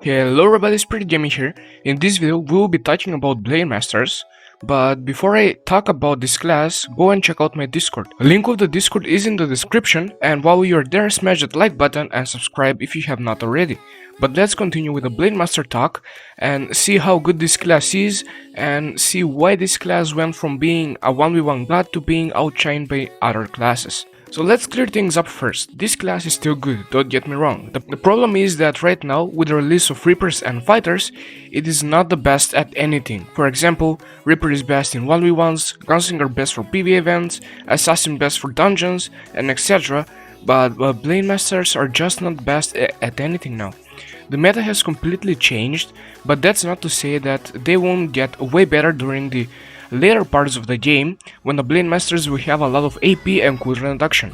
Hello everybody, SpiritGaming here. In this video we will be talking about Blademasters, but before I talk about this class, go and check out my Discord. A link of the Discord is in the description, and while you're there, smash that like button and subscribe if you have not already. But let's continue with the Blademaster talk and see how good this class is and see why this class went from being a 1v1 god to being outshined by other classes. So let's clear things up first. This class is still good, don't get me wrong. The problem is that right now, with the release of Reapers and Fighters, it is not the best at anything. For example, Reaper is best in 1v1s, Gunslinger best for PvE events, Assassin best for dungeons, and etc. But Blademasters are just not best at anything now. The meta has completely changed, but that's not to say that they won't get way better during the later parts of the game, when the Blademasters will have a lot of AP and cooldown reduction.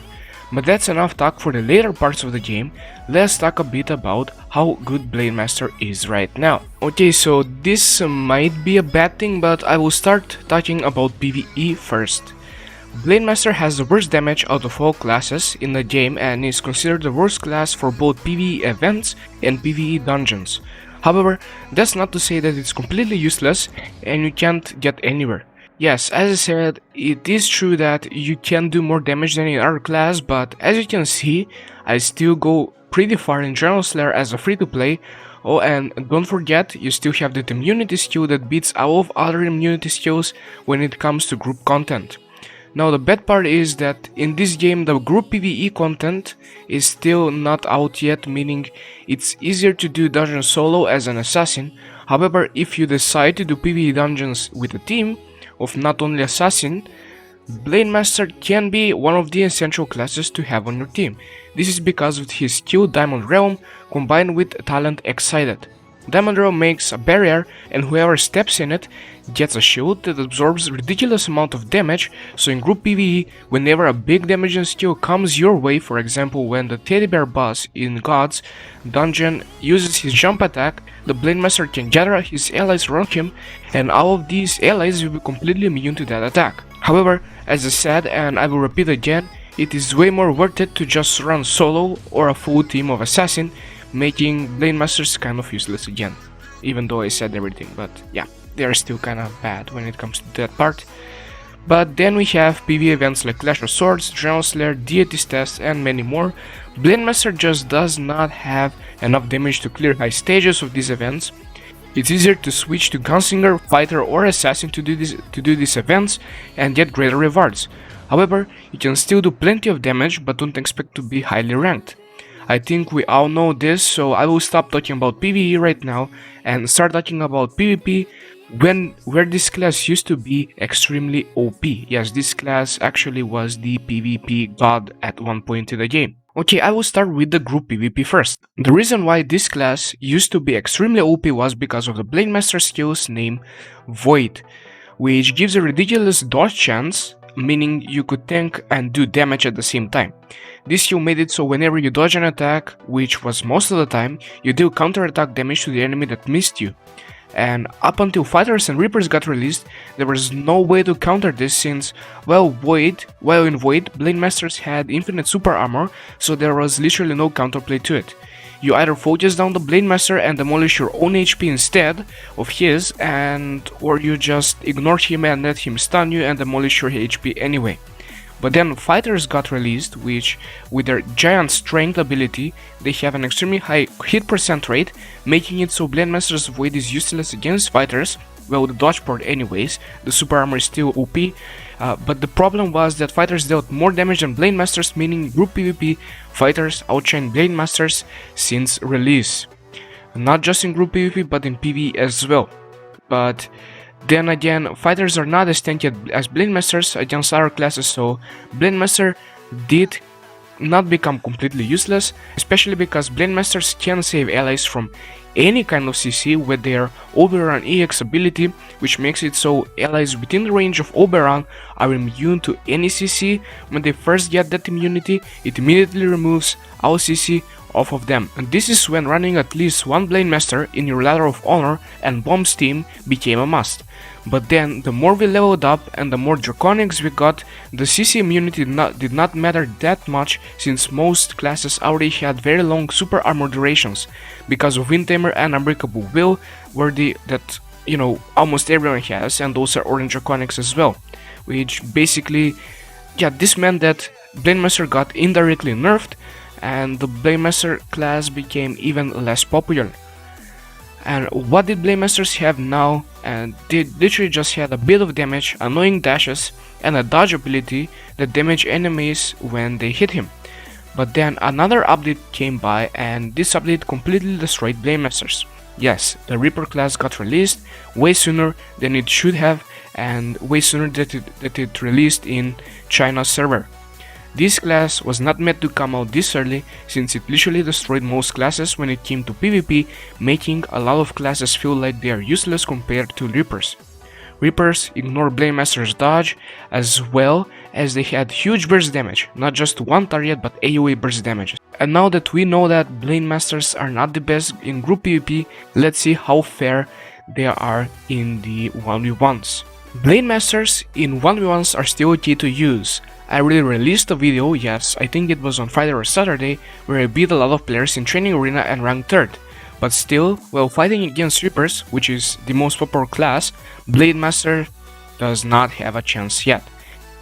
But that's enough talk for the later parts of the game. Let's talk a bit about how good Blademaster is right now. Okay, so this might be a bad thing, but I will start talking about PvE first. Blademaster has the worst damage out of all classes in the game and is considered the worst class for both PvE events and PvE dungeons. However, that's not to say that it's completely useless and you can't get anywhere. Yes, as I said, it is true that you can do more damage than in other class, but as you can see, I still go pretty far in General Slayer as a free-to-play. Oh, and don't forget, you still have that immunity skill that beats all of other immunity skills when it comes to group content. Now the bad part is that in this game the group PvE content is still not out yet, meaning it's easier to do dungeons solo as an assassin. However, if you decide to do PvE dungeons with a team of not only assassin, Blademaster can be one of the essential classes to have on your team. This is because of his skill Diamond Realm combined with talent Excited. Diamond Realm makes a barrier, and whoever steps in it gets a shield that absorbs a ridiculous amount of damage, so in group PvE, whenever a big damaging skill comes your way, for example when the teddy bear boss in God's dungeon uses his jump attack, the Blademaster can gather his allies around him, and all of these allies will be completely immune to that attack. However, as I said, and I will repeat again, it is way more worth it to just run solo or a full team of assassin, making Blademasters kind of useless again. Even though I said everything, but yeah, they are still kind of bad when it comes to that part. But then we have PvE events like Clash of Swords, General Slayer, Deities Test, and many more. Blademaster just does not have enough damage to clear high stages of these events. It's easier to switch to Gunslinger, Fighter, or Assassin to do these events and get greater rewards. However, you can still do plenty of damage, but don't expect to be highly ranked. I think we all know this, so I will stop talking about PvE right now and start talking about PvP, where this class used to be extremely OP. Yes, this class actually was the PvP god at one point in the game. Okay, I will start with the group PvP first. The reason why this class used to be extremely OP was because of the Blademaster skills named Void, which gives a ridiculous dodge chance, meaning you could tank and do damage at the same time. This skill made it so whenever you dodge an attack, which was most of the time, you deal counter-attack damage to the enemy that missed you. And up until Fighters and Reapers got released, there was no way to counter this since, while in Void, Blademasters had infinite super armor, so there was literally no counterplay to it. You either focus down the Blademaster and demolish your own HP instead of his, or you just ignore him and let him stun you and demolish your HP anyway. But then Fighters got released, which, with their giant strength ability, they have an extremely high hit percent rate, making it so Blademaster's Void is useless against Fighters. Well, the dodge part anyways, the super armor is still OP, but the problem was that Fighters dealt more damage than Blademasters, meaning group PvP, Fighters outshined Blademasters since release. Not just in group PvP, but in PvE as well. But then again, Fighters are not as tanky as Blademasters against other classes, so Blademaster did not become completely useless, especially because Blademasters can save allies from any kind of CC with their Overrun EX ability, which makes it so allies within the range of Overrun are immune to any CC. When they first get that immunity, it immediately removes all CC off of them, and this is when running at least one Blademaster in your Ladder of Honor and Bombs team became a must. But then, the more we leveled up and the more Draconics we got, the CC immunity did not matter that much, since most classes already had very long super armor durations, because of Wind Tamer and Unbreakable Will were that almost everyone has, and those are Orange Draconics as well, which basically, this meant that Blademaster got indirectly nerfed, and the Blademaster class became even less popular. And what did Blademasters have now? And they literally just had a bit of damage, annoying dashes, and a dodge ability that damage enemies when they hit him. But then another update came by, and this update completely destroyed Blademasters. Yes, the Reaper class got released way sooner than it should have, and way sooner that it released in China's server. This class was not meant to come out this early, since it literally destroyed most classes when it came to PvP, making a lot of classes feel like they are useless compared to Reapers. Reapers ignore Blademaster's dodge, as well as they had huge burst damage, not just one target but AoE burst damage. And now that we know that Blademasters are not the best in group PvP, let's see how fair they are in the 1v1s. Blademasters in 1v1s are still okay to use. I already released a video, yes, I think it was on Friday or Saturday, where I beat a lot of players in Training Arena and ranked 3rd. But still, while fighting against Reapers, which is the most popular class, Blademaster does not have a chance yet.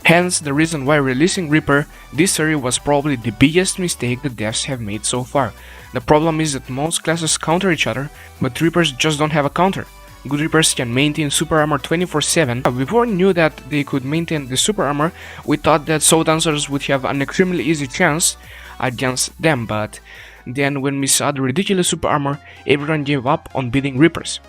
Hence the reason why releasing Reaper this early was probably the biggest mistake the devs have made so far. The problem is that most classes counter each other, but Reapers just don't have a counter. Good Reapers can maintain super armor 24/7. Before we knew that they could maintain the super armor, we thought that Soul Dancers would have an extremely easy chance against them, but then when we saw the ridiculous super armor, everyone gave up on beating Reapers.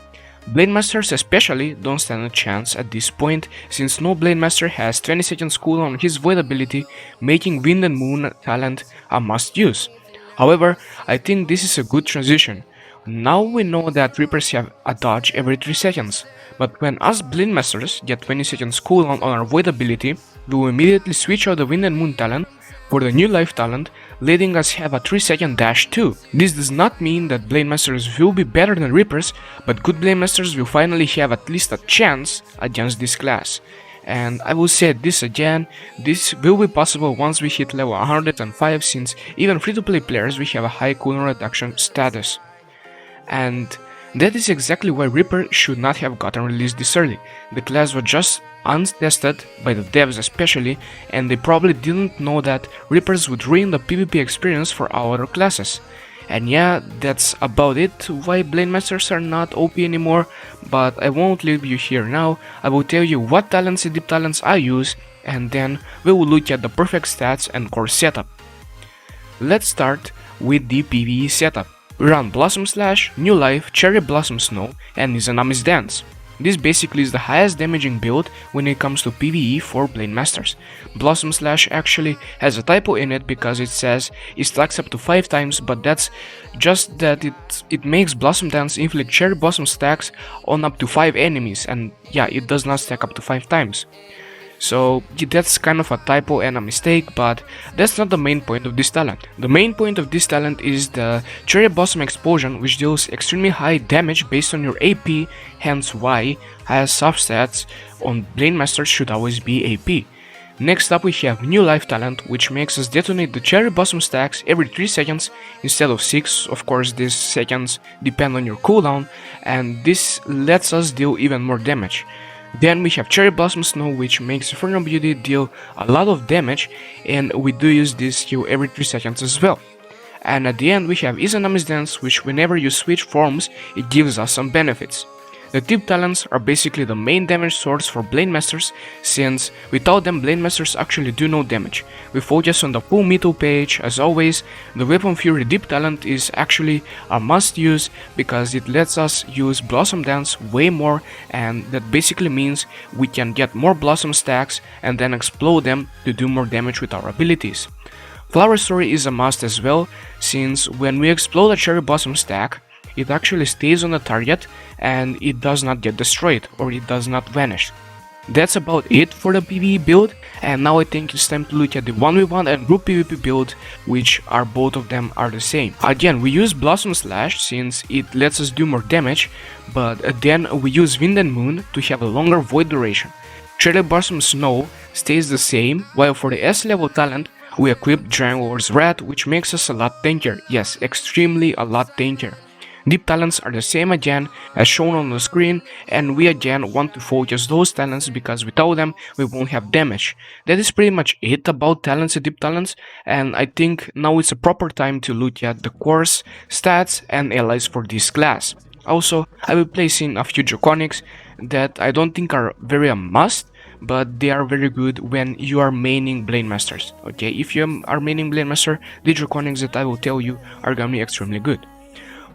Blademasters especially don't stand a chance at this point, since no Blademaster has 20 seconds cooldown on his Void ability, making Wind and Moon talent a must use. However, I think this is a good transition. Now we know that Reapers have a dodge every 3 seconds, but when us Blademasters get 20 seconds cooldown on our Void ability, we will immediately switch out the Wind and Moon talent for the new life talent, letting us have a 3-second dash too. This does not mean that Blademasters will be better than Reapers, but good Blademasters will finally have at least a chance against this class. And I will say this again, this will be possible once we hit level 105, since even free-to-play players will have a high cooldown reduction status. And that is exactly why Reaper should not have gotten released this early. The class was just untested by the devs especially, and they probably didn't know that Reapers would ruin the PvP experience for our other classes. And yeah, that's about it why Blademasters are not OP anymore, but I won't leave you here now. I will tell you what talents and deep talents I use, and then we will look at the perfect stats and core setup. Let's start with the Pve setup. We run Blossom Slash, New Life, Cherry Blossom Snow, and Izanami's Dance. This basically is the highest damaging build when it comes to PvE for Blademasters. Blossom Slash actually has a typo in it because it says it stacks up to 5 times, but that's just that it makes Blossom Dance inflict Cherry Blossom stacks on up to 5 enemies, and yeah, it does not stack up to 5 times. So that's kind of a typo and a mistake, but that's not the main point of this talent. The main point of this talent is the Cherry Blossom Explosion, which deals extremely high damage based on your AP, hence why highest substats on Blademasters should always be AP. Next up we have New Life talent, which makes us detonate the Cherry Blossom stacks every 3 seconds instead of 6, of course these seconds depend on your cooldown, and this lets us deal even more damage. Then we have Cherry Blossom Snow, which makes Infernal Beauty deal a lot of damage, and we do use this skill every 3 seconds as well. And at the end we have Izanami's Dance, which whenever you switch forms, it gives us some benefits. The tip talents are basically the main damage source for Blademasters, since without them Blademasters actually do no damage. We focus on the full metal page as always. The Weapon Fury Deep talent is actually a must use because it lets us use Blossom Dance way more, and that basically means we can get more Blossom stacks and then explode them to do more damage with our abilities. Flower Story is a must as well, since when we explode a Cherry Blossom stack, it actually stays on the target and it does not get destroyed or it does not vanish. That's about it for the PvE build, and now I think it's time to look at the 1v1 and group PvP build, which are both of them are the same. Again, we use Blossom Slash since it lets us do more damage, but then we use Wind and Moon to have a longer void duration. Cherry Blossom Snow stays the same, while for the S level talent, we equip Dragon's Wrath, which makes us a lot tankier. Yes, extremely a lot tankier. Deep talents are the same again as shown on the screen, and we again want to focus those talents because without them we won't have damage. That is pretty much it about talents and deep talents, and I think now it's a proper time to look at the cores, stats and allies for this class. Also, I will place in a few draconics that I don't think are very a must, but they are very good when you are maining Blademasters. Okay, if you are maining Blademaster, the draconics that I will tell you are gonna be extremely good.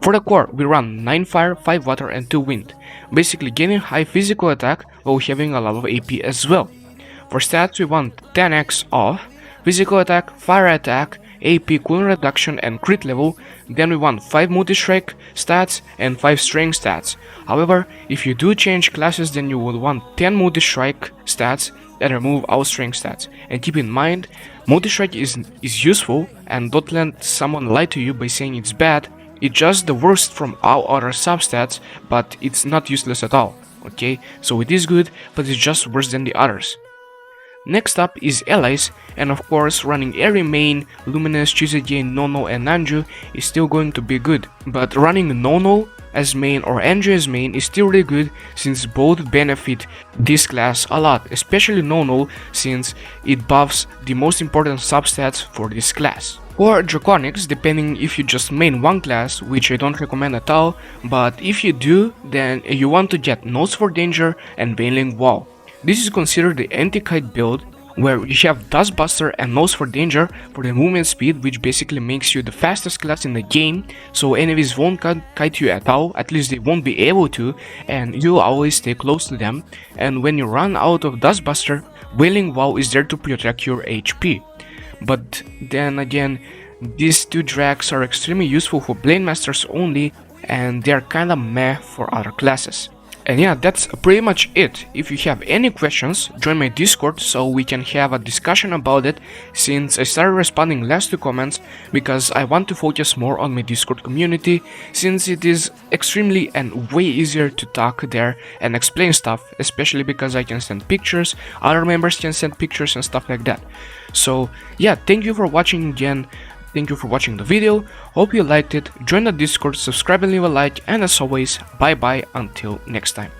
For the core, we run 9 fire, 5 water and 2 wind, basically gaining high physical attack while having a lot of AP as well. For stats, we want 10x off, physical attack, fire attack, AP, cooldown reduction and crit level. Then we want 5 multi-strike stats and 5 strength stats. However, if you do change classes, then you will want 10 multi-strike stats and remove all strength stats. And keep in mind, multi-strike is useful, and don't let someone lie to you by saying it's bad. It's just the worst from all other substats, but it's not useless at all, okay? So it is good, but it's just worse than the others. Next up is allies, and of course running every main, Luminous, Chizage, Nono and Anju is still going to be good. But running Nono as main or Anju as main is still really good since both benefit this class a lot, especially Nono since it buffs the most important substats for this class. For draconics, depending if you just main one class, which I don't recommend at all, but if you do, then you want to get Nose for Danger and Veiling Wall. This is considered the anti-kite build, where you have Dustbuster and Nose for Danger for the movement speed, which basically makes you the fastest class in the game, so enemies won't kite you at all, at least they won't be able to, and you'll always stay close to them. And when you run out of Dustbuster, Wailing Wall is there to protect your HP. But then again, these two drags are extremely useful for Blademasters only, and they are kinda meh for other classes. And yeah, that's pretty much it. If you have any questions, join my Discord so we can have a discussion about it, since I started responding less to comments because I want to focus more on my Discord community, since it is extremely and way easier to talk there and explain stuff, especially because I can send pictures, other members can send pictures and stuff like that. So yeah, thank you for watching again. Thank you for watching the video, hope you liked it, join the Discord, subscribe and leave a like, and as always, bye bye until next time.